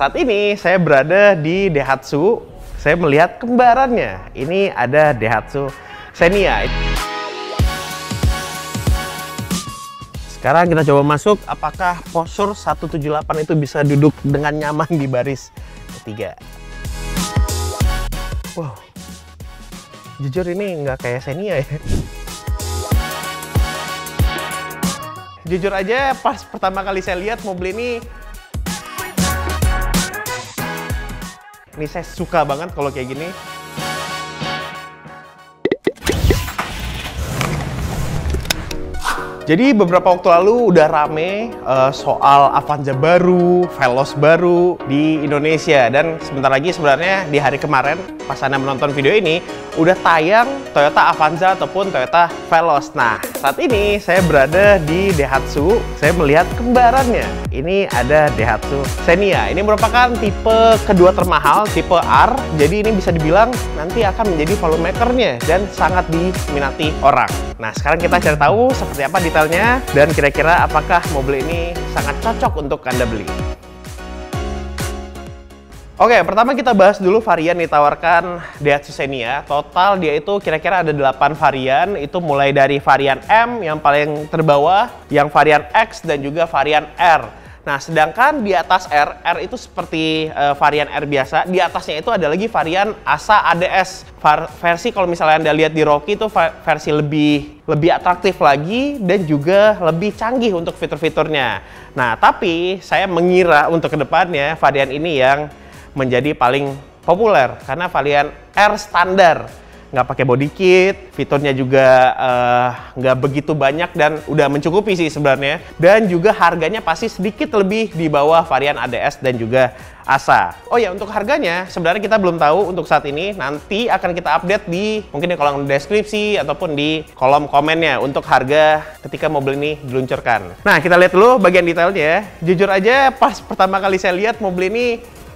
saat ini saya berada di Daihatsu. Saya melihat kembarannya. Ini ada Daihatsu Xenia. Sekarang kita coba masuk, apakah Posur 178 itu bisa duduk dengan nyaman di baris ketiga. Wow, jujur ini nggak kayak Xenia ya. Jujur aja pas pertama kali saya lihat mobil ini saya suka banget kalau kayak gini. Jadi beberapa waktu lalu udah rame soal Avanza baru, Veloz baru di Indonesia. Dan sebentar lagi sebenarnya di hari kemarin pas Anda menonton video ini udah tayang Toyota Avanza ataupun Toyota Veloz. Nah, saat ini saya berada di Daihatsu. Saya melihat kembarannya. Ini ada Daihatsu Xenia. Ini merupakan tipe kedua termahal, tipe R. Jadi ini bisa dibilang nanti akan menjadi volume makernya dan sangat diminati orang. Nah, sekarang kita cari tahu seperti apa detailnya dan kira-kira apakah mobil ini sangat cocok untuk Anda beli. Oke, pertama kita bahas dulu varian ditawarkan Daihatsu Xenia. Total dia itu kira-kira ada 8 varian. Itu mulai dari varian M yang paling terbawah, yang varian X dan juga varian R. Nah, sedangkan di atas R itu seperti varian R biasa. Di atasnya itu ada lagi varian ASA ADS. Versi kalau misalnya Anda lihat di Rocky itu versi lebih atraktif lagi dan juga lebih canggih untuk fitur-fiturnya. Nah, tapi saya mengira untuk kedepannya varian ini yang menjadi paling populer karena varian R standar. Nggak pakai body kit, fiturnya juga nggak begitu banyak dan udah mencukupi sih sebenarnya. Dan juga harganya pasti sedikit lebih di bawah varian ADS dan juga ASA. Oh ya, untuk harganya sebenarnya kita belum tahu untuk saat ini. Nanti akan kita update mungkin di kolom deskripsi ataupun di kolom komennya untuk harga ketika mobil ini diluncurkan. Nah, kita lihat dulu bagian detailnya. Jujur aja pas pertama kali saya lihat mobil ini,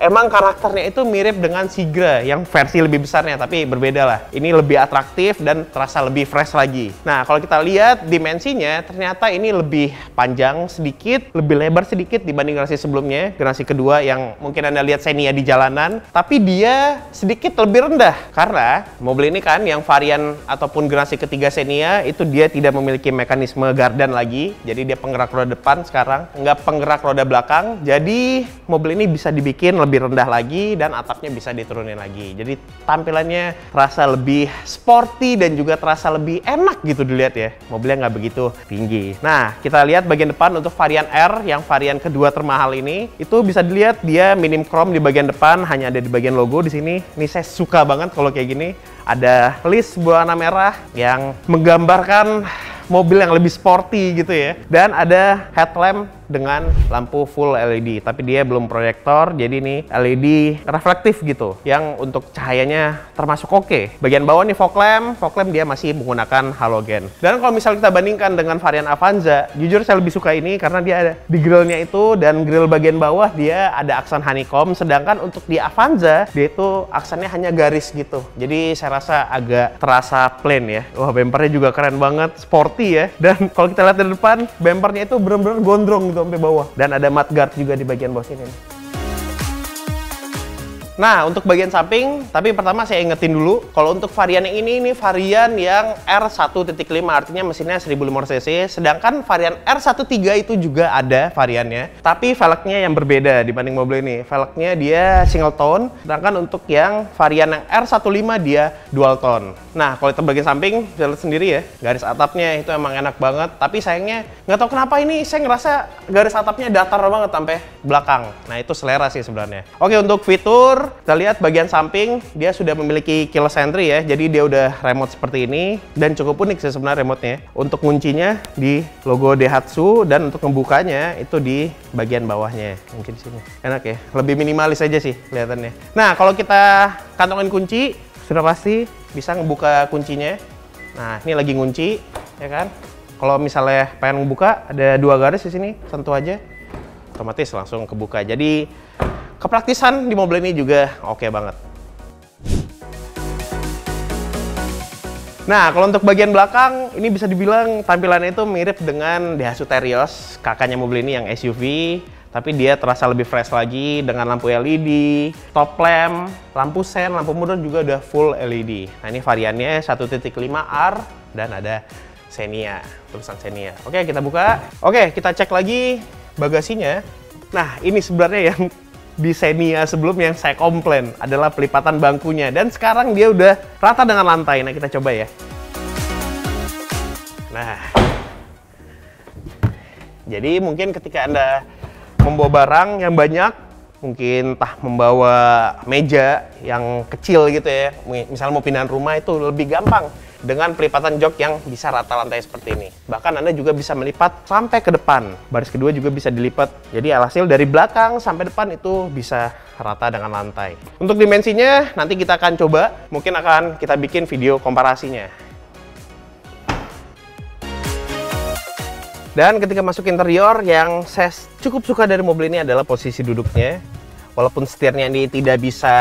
emang karakternya itu mirip dengan Sigra yang versi lebih besarnya, tapi berbeda lah. Ini lebih atraktif dan terasa lebih fresh lagi. Nah, kalau kita lihat dimensinya, ternyata ini lebih panjang sedikit, lebih lebar sedikit dibanding generasi sebelumnya, generasi kedua yang mungkin Anda lihat Xenia di jalanan. Tapi dia sedikit lebih rendah, karena mobil ini kan yang varian ataupun generasi ketiga Xenia, itu dia tidak memiliki mekanisme gardan lagi. Jadi dia penggerak roda depan sekarang, nggak penggerak roda belakang. Jadi mobil ini bisa dibikin lebih rendah lagi dan atapnya bisa diturunin lagi. Jadi tampilannya terasa lebih sporty dan juga terasa lebih enak gitu dilihat ya. Mobilnya nggak begitu tinggi. Nah, kita lihat bagian depan untuk varian R yang varian kedua termahal ini. Itu bisa dilihat dia minim chrome di bagian depan, hanya ada di bagian logo di sini. Ini saya suka banget kalau kayak gini. Ada list berwarna merah yang menggambarkan mobil yang lebih sporty gitu ya. Dan ada headlamp dengan lampu full LED, tapi dia belum proyektor, jadi ini LED reflektif gitu, yang untuk cahayanya termasuk oke. Bagian bawah nih fog lamp dia masih menggunakan halogen. Dan kalau misalnya kita bandingkan dengan varian Avanza, jujur saya lebih suka ini karena dia ada di grillnya itu, dan grill bagian bawah dia ada aksen honeycomb, sedangkan untuk di Avanza dia itu aksennya hanya garis gitu. Jadi saya rasa agak terasa plain ya. Wah, bempernya juga keren banget, sporty ya. Dan kalau kita lihat dari depan, bempernya itu benar-benar gondrong gitu sampai bawah, dan ada mudguard juga di bagian bawah sini. Nah, untuk bagian samping, tapi pertama saya ingetin dulu, kalau untuk varian yang ini varian yang R1.5, artinya mesinnya 1500 cc, sedangkan varian R13 itu juga ada variannya, tapi velgnya yang berbeda dibanding mobil ini. Velgnya dia single tone, sedangkan untuk yang varian yang R15 dia dual tone. Nah, kalau itu bagian samping, bisa lihat sendiri ya, garis atapnya itu emang enak banget, tapi sayangnya nggak tahu kenapa ini saya ngerasa garis atapnya datar banget sampai belakang. Nah, itu selera sih sebenarnya. Oke, untuk fitur, kita lihat bagian samping dia sudah memiliki keyless entry ya, jadi dia udah remote seperti ini dan cukup unik sih sebenarnya remote-nya. Untuk kuncinya di logo Daihatsu dan untuk membukanya itu di bagian bawahnya, mungkin di sini. Enak ya, lebih minimalis aja sih kelihatannya. Nah, kalau kita kantongin kunci, sudah pasti bisa ngebuka kuncinya. Nah, ini lagi ngunci, ya kan? Kalau misalnya pengen ngebuka, ada dua garis di sini, sentuh aja, otomatis langsung kebuka. Jadi kepraktisan di mobil ini juga oke banget. Nah, kalau untuk bagian belakang, ini bisa dibilang tampilannya itu mirip dengan Daihatsu Terios, kakaknya mobil ini yang SUV. tapi dia terasa lebih fresh lagi dengan lampu LED, top lamp, lampu sen, lampu mundur juga udah full LED. Nah, ini variannya 1.5R dan ada Xenia, tulisan Xenia. Oke, kita buka. Oke, kita cek lagi bagasinya. Nah, ini sebenarnya yang di Xenia sebelumnya yang saya komplain adalah pelipatan bangkunya, dan sekarang dia udah rata dengan lantai. Nah, kita coba ya. Nah, jadi mungkin ketika Anda membawa barang yang banyak, mungkin entah membawa meja yang kecil gitu ya, misalnya mau pindahan rumah, itu lebih gampang dengan pelipatan jok yang bisa rata lantai seperti ini. Bahkan Anda juga bisa melipat sampai ke depan. Baris kedua juga bisa dilipat. Jadi alhasil dari belakang sampai depan itu bisa rata dengan lantai. Untuk dimensinya nanti kita akan coba, mungkin akan kita bikin video komparasinya. Dan ketika masuk interior, yang saya cukup suka dari mobil ini adalah posisi duduknya. Walaupun setirnya ini tidak bisa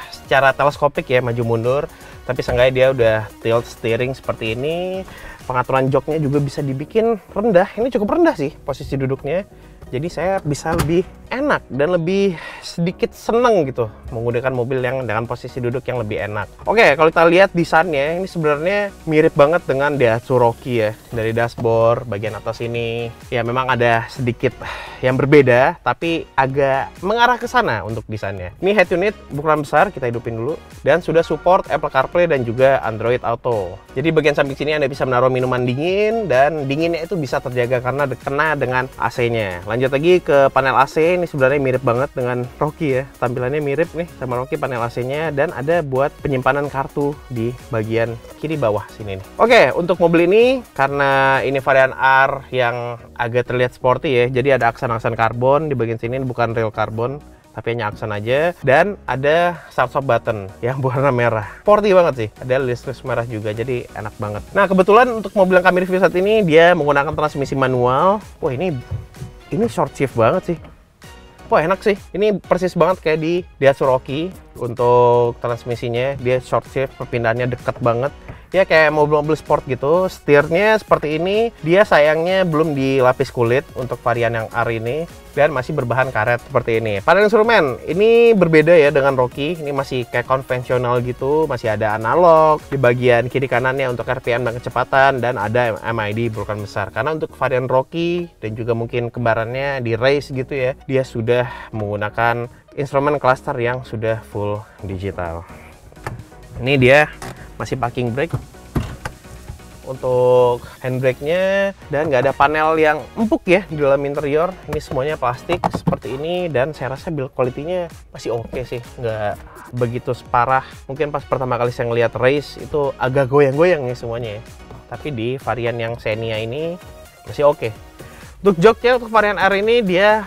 secara teleskopik ya, maju mundur, tapi seenggaknya dia udah tilt steering seperti ini. Pengaturan joknya juga bisa dibikin rendah. Ini cukup rendah sih posisi duduknya. Jadi saya bisa lebih enak dan lebih sedikit seneng gitu menggunakan mobil yang dengan posisi duduk yang lebih enak. Oke, kalau kita lihat desainnya, ini sebenarnya mirip banget dengan Daihatsu Rocky ya. Dari dashboard bagian atas ini ya memang ada sedikit yang berbeda, tapi agak mengarah ke sana untuk desainnya. Ini head unit berukuran besar, kita hidupin dulu, dan sudah support Apple CarPlay dan juga Android Auto. Jadi bagian samping sini Anda bisa menaruh minuman dingin, dan dinginnya itu bisa terjaga karena kena dengan AC-nya. Lanjut lagi ke panel AC. Ini sebenarnya mirip banget dengan Rocky ya, tampilannya mirip nih sama Rocky panel AC-nya, dan ada buat penyimpanan kartu di bagian kiri bawah sini nih. Oke, untuk mobil ini karena ini varian R yang agak terlihat sporty ya, jadi ada aksen-aksen karbon di bagian sini, bukan real karbon tapi hanya aksen aja, dan ada start-stop button yang berwarna merah. Sporty banget sih, ada list merah juga, jadi enak banget. Nah, kebetulan untuk mobil yang kami review saat ini dia menggunakan transmisi manual. Wah, ini short shift banget sih. Wah, enak sih. Ini persis banget kayak di Daihatsu Rocky. Untuk transmisinya dia short shift, perpindahannya dekat banget. Ya kayak mobil-mobil sport gitu. Setirnya seperti ini. Dia sayangnya belum dilapis kulit untuk varian yang R ini, dan masih berbahan karet seperti ini. Panel instrumen ini berbeda ya dengan Rocky. Ini masih kayak konvensional gitu. Masih ada analog di bagian kiri kanannya untuk RPM dan kecepatan, dan ada MID berukuran besar. Karena untuk varian Rocky dan juga mungkin kembarannya di Race gitu ya, dia sudah menggunakan instrumen cluster yang sudah full digital. Ini dia masih parking brake untuk handbrake-nya, dan nggak ada panel yang empuk ya di dalam interior. Ini semuanya plastik seperti ini, dan saya rasa build quality-nya masih oke sih, nggak begitu separah. Mungkin pas pertama kali saya ngeliat Race itu agak goyang-goyang nih semuanya ya, tapi di varian yang Xenia ini masih oke. Untuk joknya untuk varian R ini dia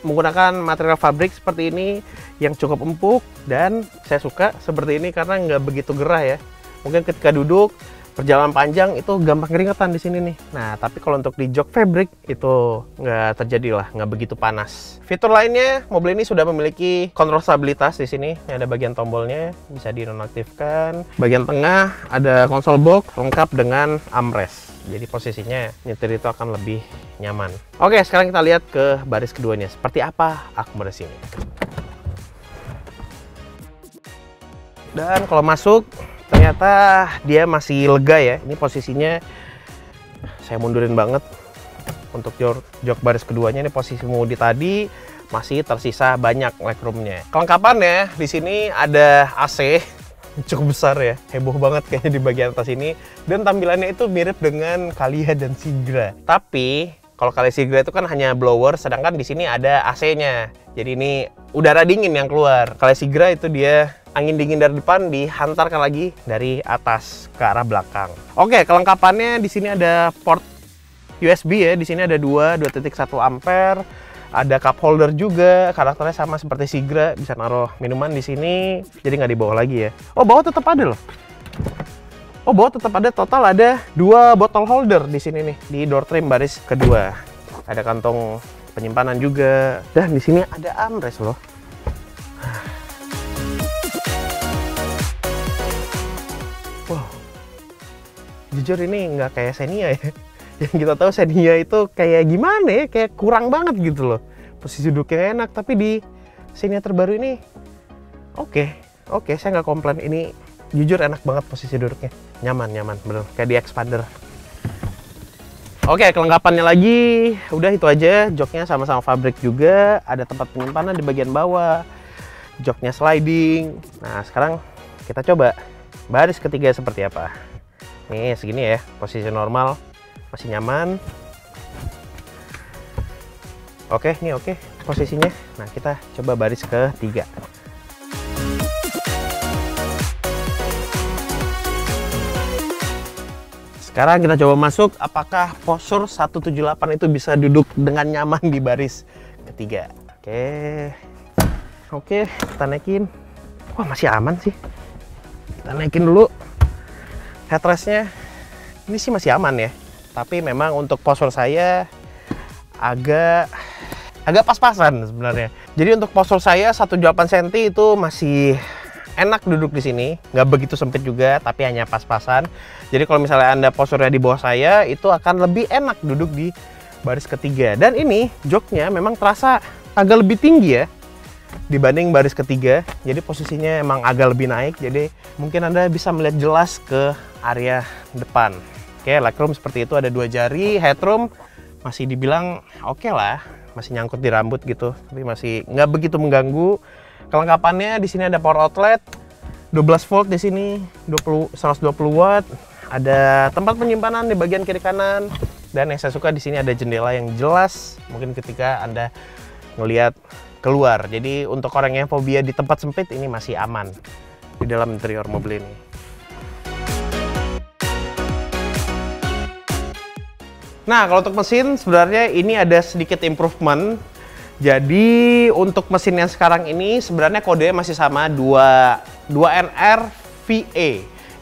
menggunakan material fabrik seperti ini yang cukup empuk, dan saya suka seperti ini karena nggak begitu gerah ya. Mungkin ketika duduk perjalanan panjang itu gampang keringetan di sini nih. Nah, tapi kalau untuk di jok fabric itu nggak terjadi lah, nggak begitu panas. Fitur lainnya, mobil ini sudah memiliki kontrol stabilitas di sini. Ini ada bagian tombolnya, bisa dinonaktifkan. Bagian tengah ada konsol box lengkap dengan armrest. Jadi posisinya nyetir itu akan lebih nyaman. Oke, sekarang kita lihat ke baris keduanya. Seperti apa akomodasi ini. Dan kalau masuk, ternyata dia masih lega ya. Ini posisinya saya mundurin banget. Untuk jok baris keduanya, ini posisi mudi tadi masih tersisa banyak legroomnya. Kelengkapannya di sini ada AC cukup besar ya, heboh banget kayaknya di bagian atas ini, dan tampilannya itu mirip dengan Calya dan Sigra. Tapi kalau Calya Sigra itu kan hanya blower, sedangkan di sini ada AC-nya. Jadi ini udara dingin yang keluar. Calya Sigra itu dia angin dingin dari depan dihantarkan lagi dari atas ke arah belakang. Oke, kelengkapannya di sini ada port USB ya. Di sini ada 2.1 ampere. Ada cup holder juga, karakternya sama seperti Sigra, bisa naruh minuman di sini, jadi nggak dibawa lagi ya. Oh, bawah tetap ada loh. Oh, bawah tetap ada, total ada 2 botol holder di sini nih, di door trim baris kedua. Ada kantong penyimpanan juga, dan di sini ada armrest loh. Wow, jujur ini nggak kayak Xenia ya. Yang kita tahu Xenia itu kayak gimana ya, kayak kurang banget gitu loh. posisi duduknya enak. Tapi di Xenia terbaru ini oke, saya nggak komplain. Ini jujur enak banget posisi duduknya, nyaman bener kayak di Expander. Oke, kelengkapannya lagi udah itu aja. Joknya sama-sama fabric juga, ada tempat penyimpanan di bagian bawah, joknya sliding. Nah sekarang kita coba baris ketiga seperti apa. Nih segini ya, posisi normal masih nyaman. Oke, ini oke posisinya. Nah kita coba baris ketiga. Sekarang kita coba masuk, apakah postur 178 itu bisa duduk dengan nyaman di baris ketiga. Oke, kita naikin. Wah, masih aman sih. Kita naikin dulu headrestnya. Ini sih masih aman ya. Tapi memang untuk postur saya agak pas-pasan sebenarnya. Jadi untuk postur saya 178 cm itu masih enak duduk di sini, nggak begitu sempit juga, tapi hanya pas-pasan. Jadi kalau misalnya Anda posturnya di bawah saya, itu akan lebih enak duduk di baris ketiga. Dan ini joknya memang terasa agak lebih tinggi ya dibanding baris ketiga. Jadi posisinya emang agak lebih naik. Jadi mungkin Anda bisa melihat jelas ke area depan. Oke, legroom seperti itu, ada 2 jari. Headroom masih dibilang oke lah, masih nyangkut di rambut gitu, tapi masih nggak begitu mengganggu. Kelengkapannya di sini ada power outlet 12 volt di sini, 120 watt. Ada tempat penyimpanan di bagian kiri kanan, dan yang saya suka di sini ada jendela yang jelas mungkin ketika Anda ngelihat keluar. Jadi untuk orang yang fobia di tempat sempit, ini masih aman di dalam interior mobil ini. Nah, kalau untuk mesin sebenarnya ini ada sedikit improvement. Jadi untuk mesin yang sekarang ini sebenarnya kodenya masih sama 2NR VA.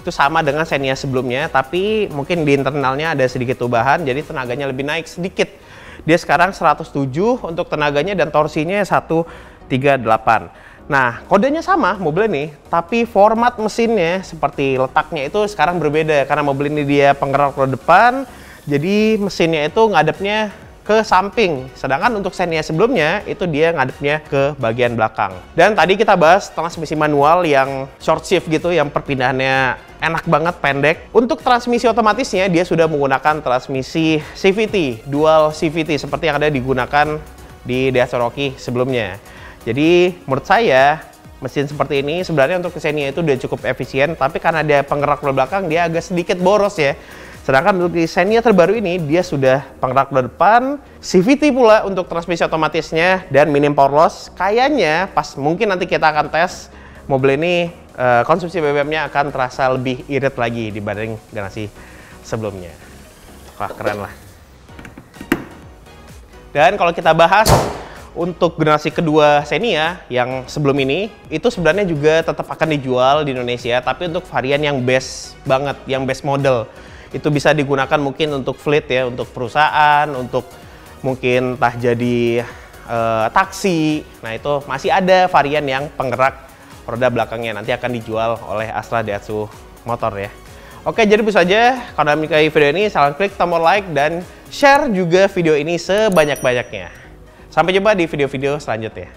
Itu sama dengan Xenia sebelumnya, tapi mungkin di internalnya ada sedikit perubahan, jadi tenaganya lebih naik sedikit. Dia sekarang 107 untuk tenaganya dan torsinya 138. Nah, kodenya sama mobil ini, tapi format mesinnya seperti letaknya itu sekarang berbeda karena mobil ini dia penggerak roda depan, jadi mesinnya itu ngadepnya ke samping, sedangkan untuk Xenia sebelumnya itu dia ngadepnya ke bagian belakang. Dan tadi kita bahas transmisi manual yang short shift gitu, yang perpindahannya enak banget, pendek. Untuk transmisi otomatisnya dia sudah menggunakan transmisi CVT, dual CVT seperti yang ada digunakan di Daihatsu Cherokee sebelumnya. Jadi menurut saya mesin seperti ini sebenarnya untuk Xenia itu udah cukup efisien, tapi karena dia penggerak roda belakang dia agak sedikit boros ya. Sedangkan untuk di Xenia terbaru ini, dia sudah penggerak roda depan, CVT pula untuk transmisi otomatisnya, dan minim power loss. Kayaknya pas mungkin nanti kita akan tes mobil ini, konsumsi BBM-nya akan terasa lebih irit lagi dibanding generasi sebelumnya. Wah, keren lah. Dan kalau kita bahas untuk generasi kedua Xenia yang sebelum ini, itu sebenarnya juga tetap akan dijual di Indonesia, tapi untuk varian yang base banget, yang base model. Itu bisa digunakan mungkin untuk fleet ya, untuk perusahaan, untuk mungkin entah jadi taksi. Nah itu masih ada varian yang penggerak roda belakangnya, nanti akan dijual oleh Astra Daihatsu Motor ya. Oke, jadi itu saja. Kalau Anda menyukai video ini, silahkan klik tombol like dan share juga video ini sebanyak-banyaknya. Sampai jumpa di video-video selanjutnya.